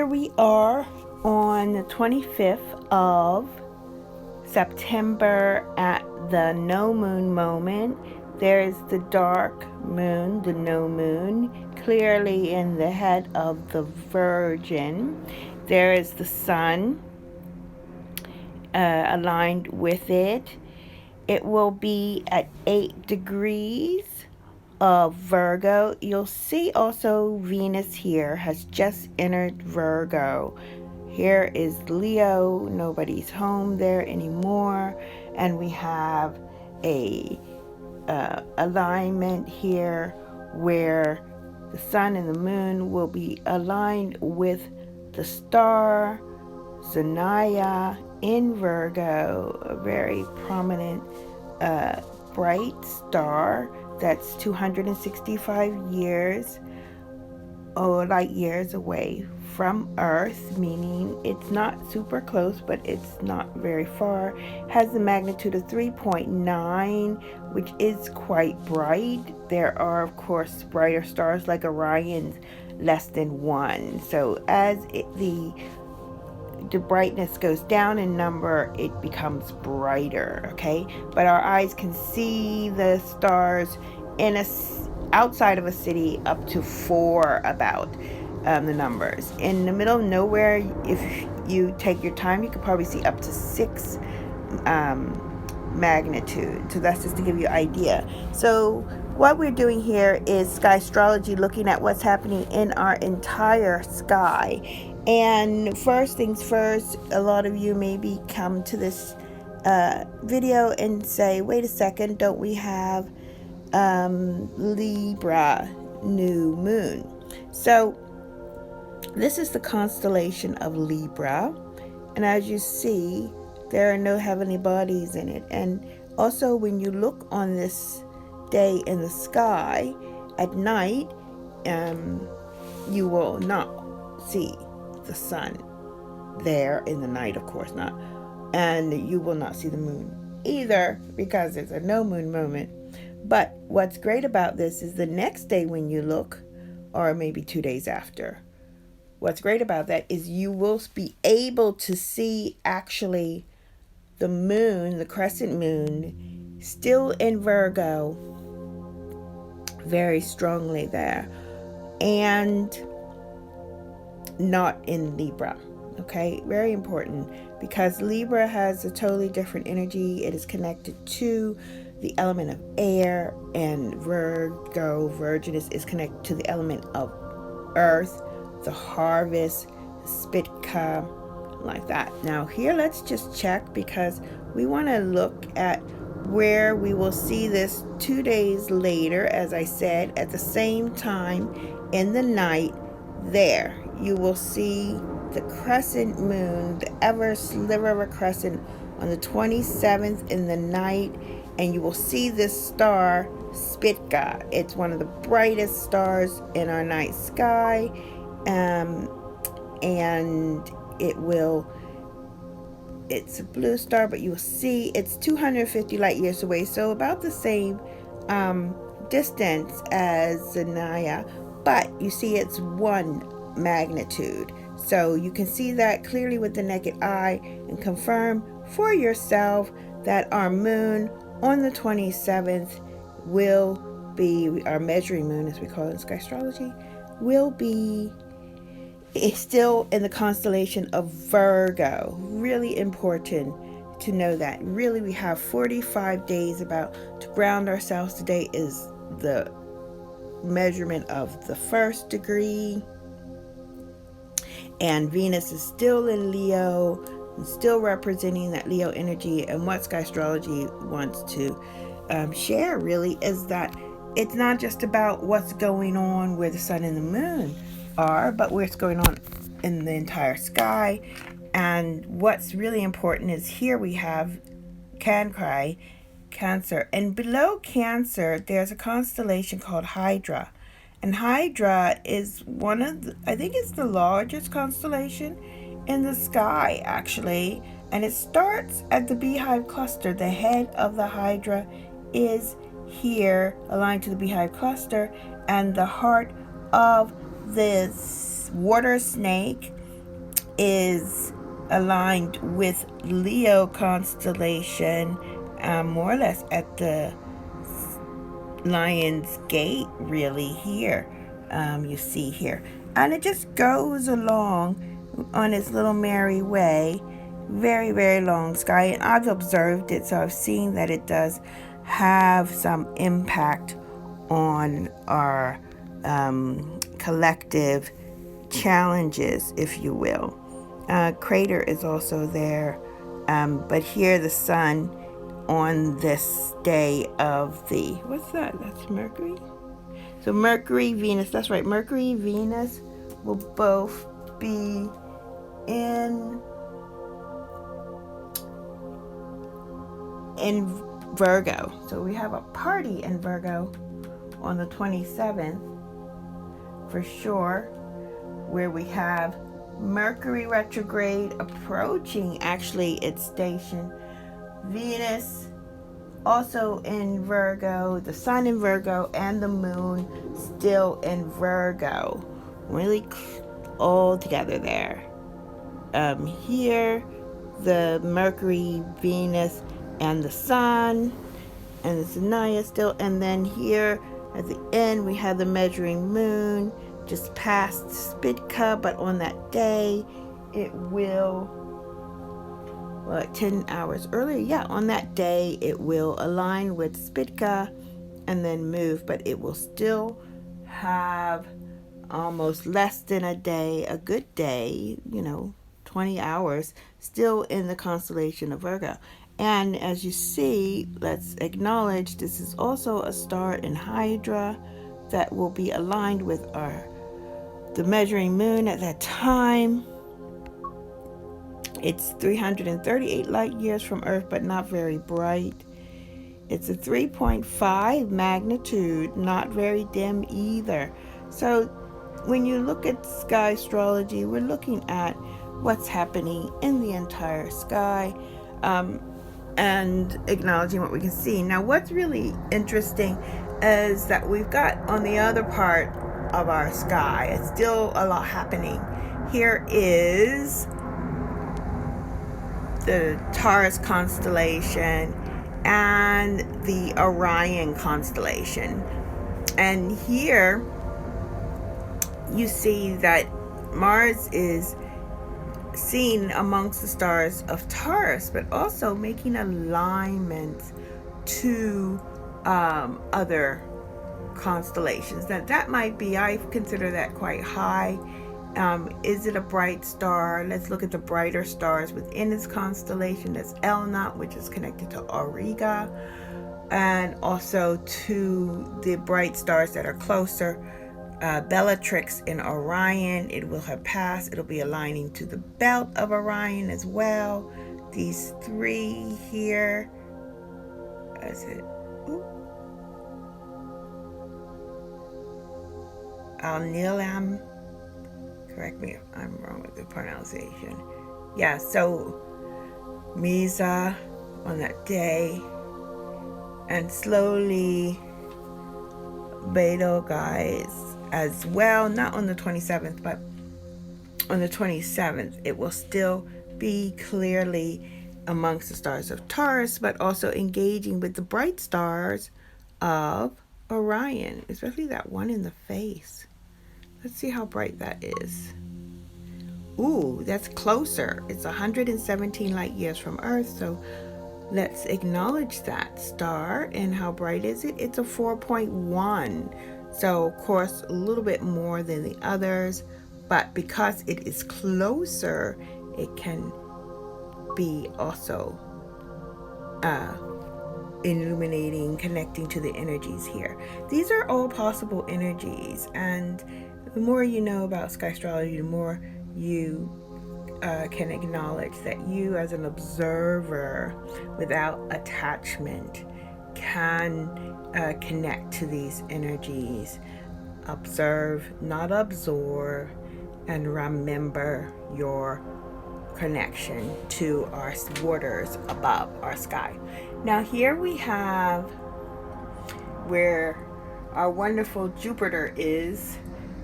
Here we are on the 25th of September at the no moon moment. There is the dark moon, the no moon, clearly in the head of the Virgin. There is the sun aligned with it. It will be at 8 degrees of Virgo. You'll see also Venus here has just entered Virgo. Here is Leo, nobody's home there anymore, and we have a alignment here where the sun and the moon will be aligned with the star Zanaya in Virgo, a very prominent bright star that's 265 light years away from Earth, meaning it's not super close, but it's not very far. Has the magnitude of 3.9, which is quite bright. There are, of course, brighter stars like Orion's less than 1. So as the brightness goes down in number, it becomes brighter, okay? But our eyes can see the stars in outside of a city up to 4 about the numbers. In the middle of nowhere, if you take your time, you could probably see up to 6 magnitude. So that's just to give you an idea. So what we're doing here is Skystrology, looking at what's happening in our entire sky. And first things first, a lot of you maybe come to this video and say, wait a second, don't we have Libra new moon? So this is the constellation of Libra, and as you see, there are no heavenly bodies in it. And also when you look on this day in the sky at night, you will not see the sun there in the night, of course not, and you will not see the moon either because it's a no moon moment. But what's great about this is the next day when you look, or maybe 2 days after, what's great about that is you will be able to see actually the moon, the crescent moon, still in Virgo very strongly there, and not in Libra. Okay, very important, because Libra has a totally different energy. It is connected to the element of air, and Virgin is connected to the element of earth, the harvest, Spitka, like that. Now here, let's just check, because we want to look at where we will see this 2 days later, as I said, at the same time in the night. There you will see the crescent moon, the ever sliver of a crescent, on the 27th in the night, and you will see this star Spitka. It's one of the brightest stars in our night sky, and it's a blue star, but you will see it's 250 light years away, so about the same distance as Zanaya, but you see it's 1 magnitude. So you can see that clearly with the naked eye and confirm for yourself that our moon on the 27th will be, our measuring moon as we call it in Skystrology, will be still in the constellation of Virgo. Really important to know that. Really, we have 45 days about to ground ourselves. Today is the measurement of the 1st degree, and Venus is still in Leo and still representing that Leo energy. And what Skystrology wants to share really is that it's not just about what's going on where the sun and the moon are, but what's going on in the entire sky. And what's really important is here we have Cancer, and below Cancer there's a constellation called Hydra, and Hydra is one of the, I think it's the largest constellation in the sky actually, and it starts at the Beehive cluster. The head of the Hydra is here aligned to the Beehive cluster, and the heart of this water snake is aligned with Leo constellation, more or less at the Lion's Gate, really, here. You see here. And it just goes along on its little merry way. Very, very long sky. And I've observed it, so I've seen that it does have some impact on our collective challenges, if you will. Crater is also there. But here the sun on this day of the, what's that? That's Mercury? So Mercury, Venus, that's right. Mercury, Venus will both be in Virgo. So we have a party in Virgo on the 27th for sure, where we have Mercury retrograde approaching actually its station. Venus also in Virgo, the sun in Virgo, and the moon still in Virgo. Really all together there. Here, the Mercury, Venus, and the sun, and the Zanaya still. And then here at the end, we have the measuring moon just past Spitka, but on that day, it will, 10 hours earlier, on that day it will align with Spitka and then move, but it will still have almost less than a day, a good day, 20 hours, still in the constellation of Virgo. And as you see, let's acknowledge this is also a star in Hydra that will be aligned with the measuring moon at that time. It's 338 light years from Earth, but not very bright. It's a 3.5 magnitude, not very dim either. So when you look at Skystrology, we're looking at what's happening in the entire sky, and acknowledging what we can see. Now, what's really interesting is that we've got on the other part of our sky, it's still a lot happening. Here is the Taurus constellation and the Orion constellation. And here you see that Mars is seen amongst the stars of Taurus, but also making alignments to other constellations. That might be, I consider that quite high. Is it a bright star? Let's look at the brighter stars within this constellation. That's Elnat, which is connected to Auriga, and also to the bright stars that are closer. Bellatrix in Orion, it will have passed. It'll be aligning to the belt of Orion as well. These three here, is it? Al-Nilam. Correct me if I'm wrong with the pronunciation. Yeah, so Misa on that day, and slowly Betelgeuse as well, not on the 27th, but on the 27th, it will still be clearly amongst the stars of Taurus, but also engaging with the bright stars of Orion, especially that one in the face. Let's see how bright that is. Ooh, that's closer. It's 117 light years from Earth, so let's acknowledge that star. And how bright is it? It's a 4.1. So, of course, a little bit more than the others, but because it is closer, it can be also illuminating, connecting to the energies here. These are all possible energies, and the more you know about Skystrology, the more you can acknowledge that you as an observer without attachment can connect to these energies. Observe, not absorb, and remember your connection to our waters above our sky. Now here we have where our wonderful Jupiter is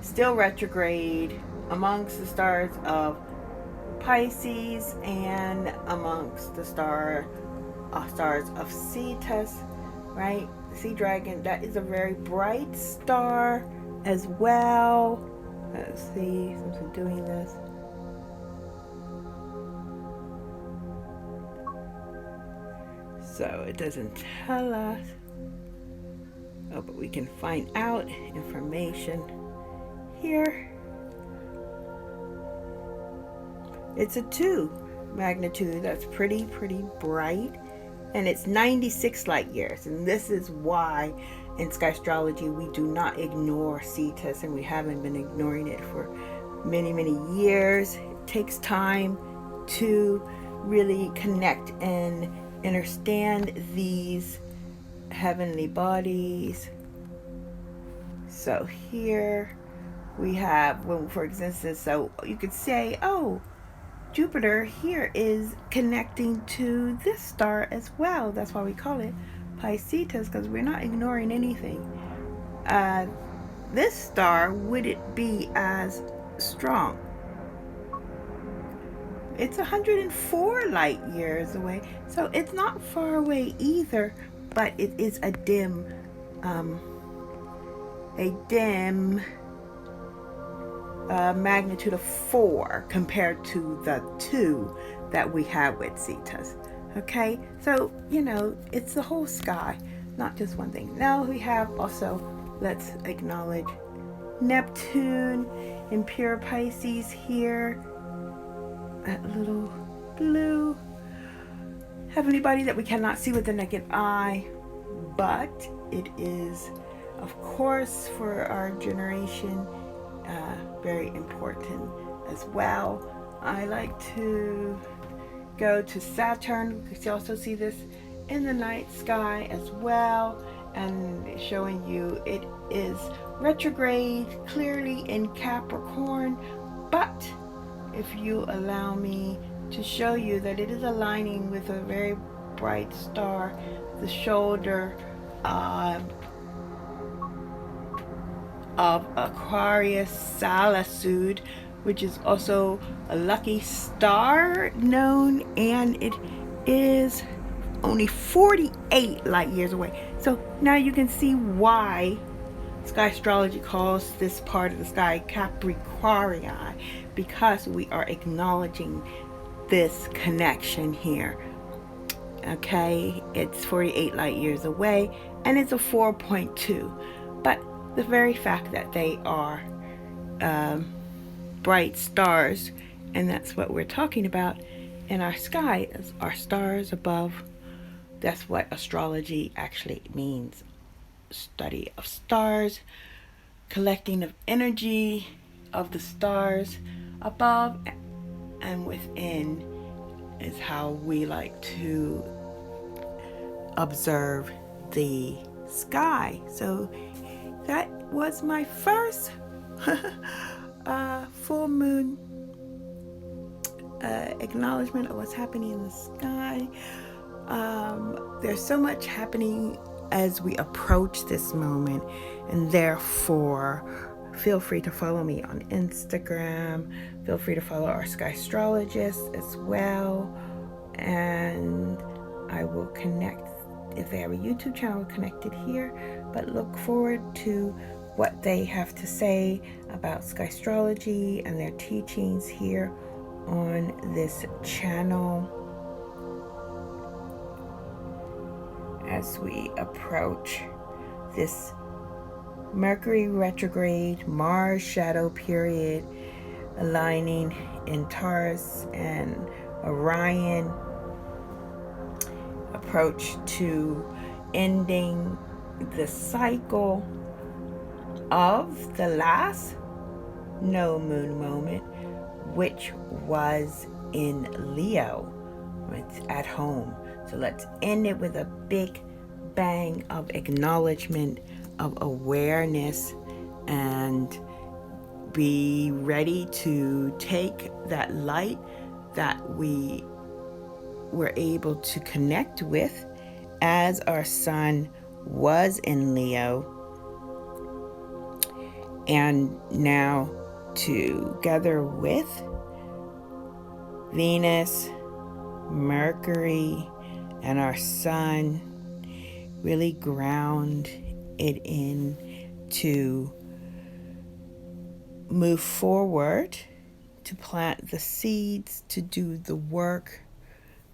still retrograde amongst the stars of Pisces, and amongst the stars of Cetus, right? Sea Dragon, that is a very bright star as well. Let's see, since we're doing this. So it doesn't tell us. Oh, but we can find out information here. It's a 2 magnitude. That's pretty bright. And it's 96 light years. And this is why in Skystrology we do not ignore Cetus, and we haven't been ignoring it for many years. It takes time to really connect and understand these heavenly bodies. So here we have, when, for instance, so you could say, oh, Jupiter here is connecting to this star as well. That's why we call it Pisces, because we're not ignoring anything. This star wouldn't be as strong. It's 104 light years away, so it's not far away either, but it is a dim magnitude of 4 compared to the 2 that we have with Cetus. Okay, so it's the whole sky, not just one thing. Now we have also, let's acknowledge Neptune in pure Pisces here, that little blue heavenly body that we cannot see with the naked eye, but it is, of course, for our generation, very important as well. I like to go to Saturn. You can also see this in the night sky as well, and showing you it is retrograde clearly in Capricorn, but if you allow me to show you that it is aligning with a very bright star, the shoulder of Aquarius Salicud, which is also a lucky star known, and it is only 48 light years away. So now you can see why Skystrology calls this part of the sky Capricorni, because we are acknowledging this connection here. Okay, it's 48 light years away, and it's a 4.2, but the very fact that they are bright stars, and that's what we're talking about in our sky, is our stars above. That's what astrology actually means: study of stars, collecting of energy of the stars above and within is how we like to observe the sky. So that was my first full moon acknowledgement of what's happening in the sky. There's so much happening as we approach this moment, and therefore feel free to follow me on Instagram. Feel free to follow our Skystrologists as well, and I will connect. If they have a YouTube channel, connected here, but look forward to what they have to say about Skystrology and their teachings here on this channel as we approach this Mercury retrograde, Mars shadow period, aligning in Taurus and Orion, approach to ending the cycle of the last no moon moment, which was in Leo. It's at home. So let's end it with a big bang of acknowledgement, of awareness, and be ready to take that light that we were able to connect with as our sun was in Leo, and now together with Venus, Mercury, and our sun really ground it in to move forward, to plant the seeds, to do the work,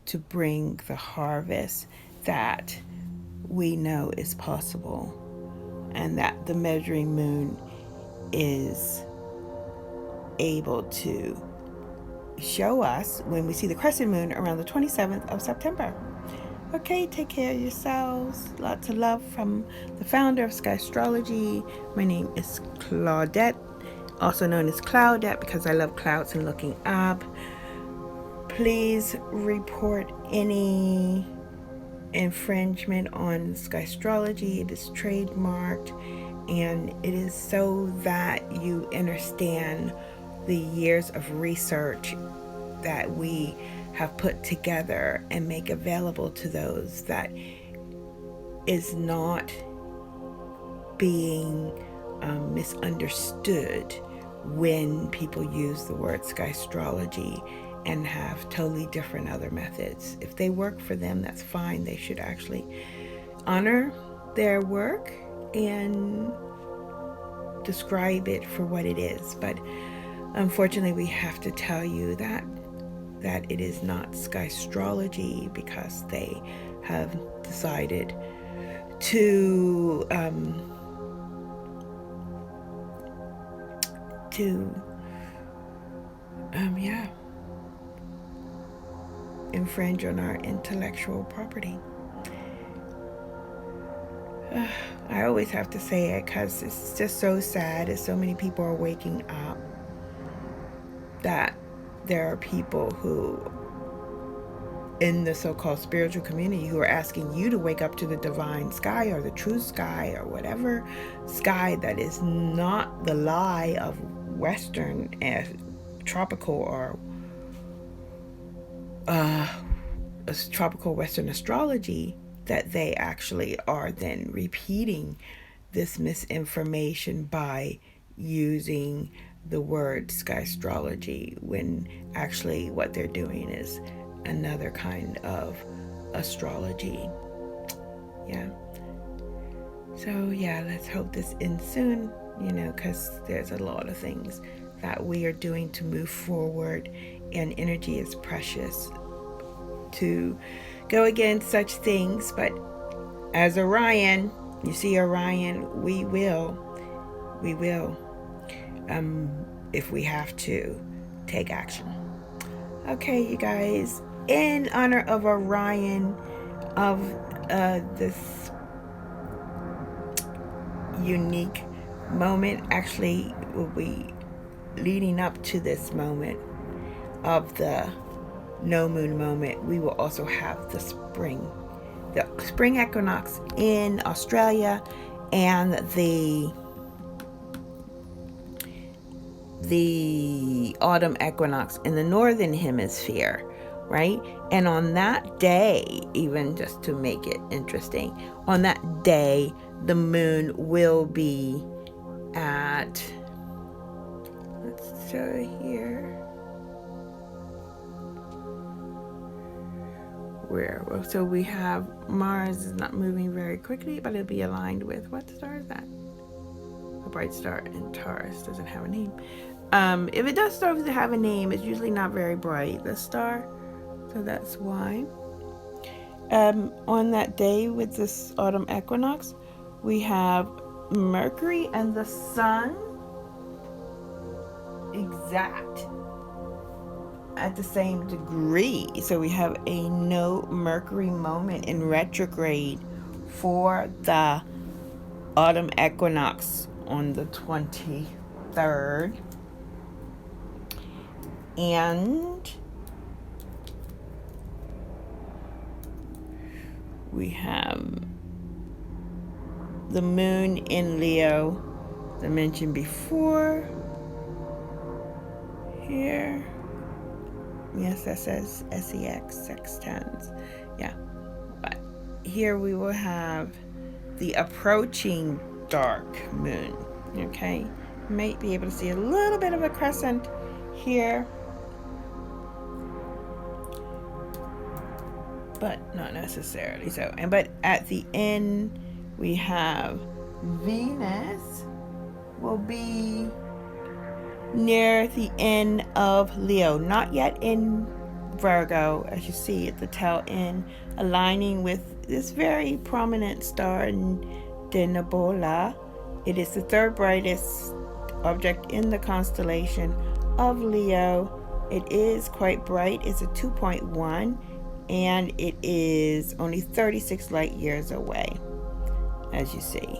to bring the harvest that we know is possible, and that the measuring moon is able to show us when we see the crescent moon around the 27th of September. Okay, take care of yourselves. Lots of love from the founder of Skystrology. My name is Claudette, also known as Cloudette because I love clouds and looking up. Please report any infringement on Skystrology. It is trademarked, and it is so that you understand the years of research that we have put together and make available to those that is not being misunderstood when people use the word Skystrology and have totally different other methods. If they work for them, that's fine. They should actually honor their work and describe it for what it is. But unfortunately, we have to tell you that it is not Skystrology because they have decided to infringe on our intellectual property. I always have to say it because it's just so sad as so many people are waking up that there are people who in the so-called spiritual community who are asking you to wake up to the divine sky or the true sky or whatever sky that is not the lie of Western tropical or tropical Western astrology, that they actually are then repeating this misinformation by using the word Skystrology when actually what they're doing is another kind of astrology. Let's hope this ends soon, because there's a lot of things that we are doing to move forward, and energy is precious to go against such things. But as Orion, you see Orion, we will if we have to take action. Okay, you guys, in honor of Orion, of this unique moment, actually will be leading up to this moment of the no moon moment, we will also have the spring equinox in Australia and the autumn equinox in the northern hemisphere, right? And on that day, even just to make it interesting, on that day the moon will be at, let's show here, so we have Mars is not moving very quickly, but it'll be aligned with, what star is that? A bright star in Taurus. Doesn't have a name. If it does start to have a name, it's usually not very bright, the star, so that's why. On that day with this autumn equinox, we have Mercury and the Sun exact at the same degree. So we have a no Mercury moment in retrograde for the autumn equinox on the 23rd. And we have the moon in Leo, as I mentioned before, here. Yes, that says SEX, sextans. Yeah. But here we will have the approaching dark moon. Okay. You might be able to see a little bit of a crescent here. but not necessarily so. And but at the end, we have Venus will be near the end of Leo, not yet in Virgo, as you see at the tail end, aligning with this very prominent star in the Nebula. It is the third brightest object in the constellation of Leo. It is quite bright. It's a 2.1, and it is only 36 light years away, as you see.